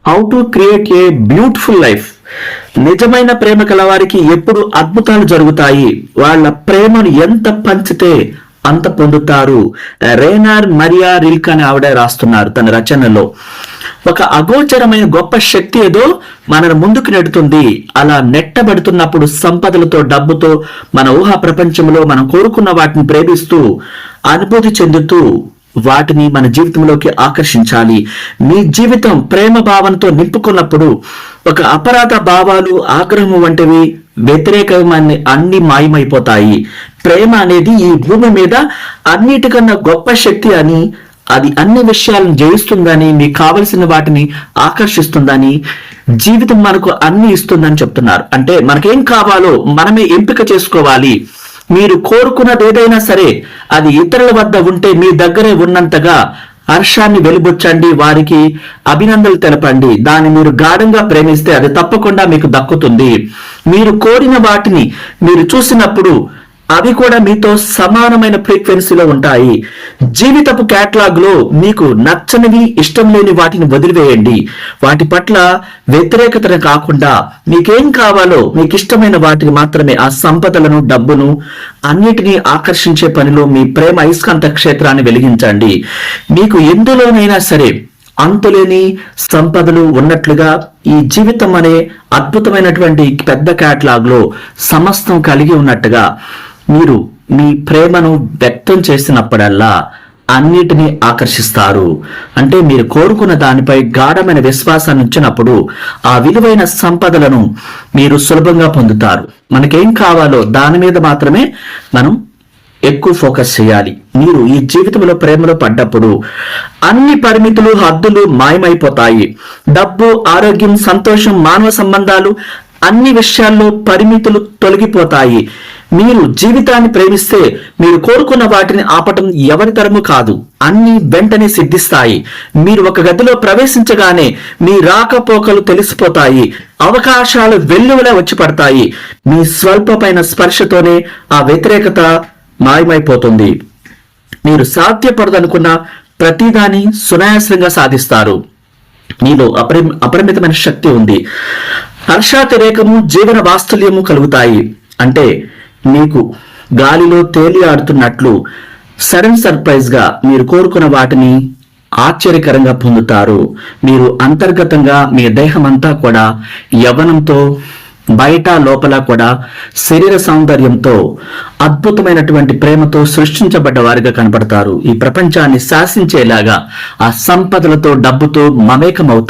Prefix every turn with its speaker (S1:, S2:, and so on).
S1: How to create a beautiful life. నిజమైన ప్రేమ కలవారికి ఎప్పుడు అద్భుతాలు జరుగుతాయి. వాళ్ళ ప్రేమను ఎంత పంచితే అంత పొందుతారు. రేనార్ మరియా రిల్క్ అని ఆవిడ రాస్తున్నారు తన రచనలో. ఒక అగోచరమైన గొప్ప శక్తి ఏదో మనను ముందుకు నెడుతుంది. అలా నెట్టబడుతున్నప్పుడు సంపదలతో, డబ్బుతో, మన ఊహా ప్రపంచంలో మనం కోరుకున్న వాటిని ప్రేమిస్తూ, అనుభూతి చెందుతూ వాటిని మన జీవితంలోకి ఆకర్షించాలి. మీ జీవితం ప్రేమ భావంతో నింపుకున్నప్పుడు ఒక అపరాధ భావాలు, ఆగ్రహం వంటివి వ్యతిరేకమైన అన్ని మాయమైపోతాయి. ప్రేమ అనేది ఈ భూమి మీద అన్నిటికన్నా గొప్ప శక్తి అని, అది అన్ని విషయాలను జయిస్తుందని, మీకు కావలసిన వాటిని ఆకర్షిస్తుందని, జీవితం మనకు అన్ని ఇస్తుందని చెప్తున్నారు. అంటే మనకేం కావాలో మనమే ఎంపిక చేసుకోవాలి. మీరు కోరుకున్నది ఏదైనా సరే అది ఇతరుల వద్ద ఉంటే మీ దగ్గరే ఉన్నంతగా హర్షాన్ని వెలుబుచ్చండి, వారికి అభినందనలు తెలపండి. దాన్ని మీరు గాఢంగా ప్రేమిస్తే అది తప్పకుండా మీకు దక్కుతుంది. మీరు కోరిన వాటిని మీరు చూసినప్పుడు అవి కూడా మీతో సమానమైన ఫ్రీక్వెన్సీలో ఉంటాయి. జీవితపు క్యాటలాగ్ లో మీకు నచ్చనివి, ఇష్టం లేని వాటిని వదిలివేయండి. వాటి పట్ల వ్యతిరేకతను కాకుండా మీకేం కావాలో మీకు ఇష్టమైన వాటిని మాత్రమే, ఆ సంపదలను, డబ్బును అన్నిటినీ ఆకర్షించే పనిలో మీ ప్రేమ అయస్కాంత క్షేత్రాన్ని వెలిగించండి. మీకు ఎందులోనైనా సరే అంతులేని సంపదలు ఉన్నట్లుగా ఈ జీవితం అనే అద్భుతమైనటువంటి పెద్ద క్యాటలాగ్ లో సమస్తం కలిగి ఉన్నట్టుగా మీరు మీ ప్రేమను వ్యక్తం చేసినప్పుడల్లా అన్నిటినీ ఆకర్షిస్తారు. అంటే మీరు కోరుకున్న దానిపై గాఢమైన విశ్వాసాన్ని ఉంచినప్పుడు ఆ విలువైన సంపదలను మీరు సులభంగా పొందుతారు. మనకేం కావాలో దాని మీద మాత్రమే మనం ఎక్కువ ఫోకస్ చేయాలి. మీరు ఈ జీవితంలో ప్రేమలో పడ్డప్పుడు అన్ని పరిమితులు, హద్దులు మాయమైపోతాయి. డబ్బు, ఆరోగ్యం, సంతోషం, మానవ సంబంధాలు, అన్ని విషయాల్లో పరిమితులు తొలగిపోతాయి. మీరు జీవితాన్ని ప్రేమిస్తే మీరు కోరుకున్న వాటిని ఆపటం ఎవరి తరము కాదు. అన్ని వెంటనే సిద్ధిస్తాయి. మీరు ఒక గదిలో ప్రవేశించగానే మీ రాకపోకలు తెలిసిపోతాయి. అవకాశాలు వెల్లువలా వచ్చి పడతాయి. మీ స్వల్పమైన స్పర్శతోనే ఆ వ్యతిరేకత మాయమైపోతుంది. మీరు సాధ్యపడదనుకున్న ప్రతిదాన్ని సునాయాసంగా సాధిస్తారు. మీలో అపరిమితమైన శక్తి ఉంది. హర్షాతిరేకము, జీవన వాత్సల్యము కలుగుతాయి. అంటే మీకు గాలిలో తేలి ఆడుతున్నట్లు సడన్ సర్ప్రైజ్ గా మీరు కోరుకున్న వాటిని ఆశ్చర్యకరంగా పొందుతారు. మీరు అంతర్గతంగా మీ దేహం అంతా కూడా యవ్వనంతో, బయట లోపల కూడా శరీర సౌందర్యంతో, అద్భుతమైనటువంటి ప్రేమతో సృష్టించబడ్డ వారిగా కనపడతారు. ఈ ప్రపంచాన్ని శాసించేలాగా ఆ సంపదలతో, డబ్బుతో మమేకమవుతారు.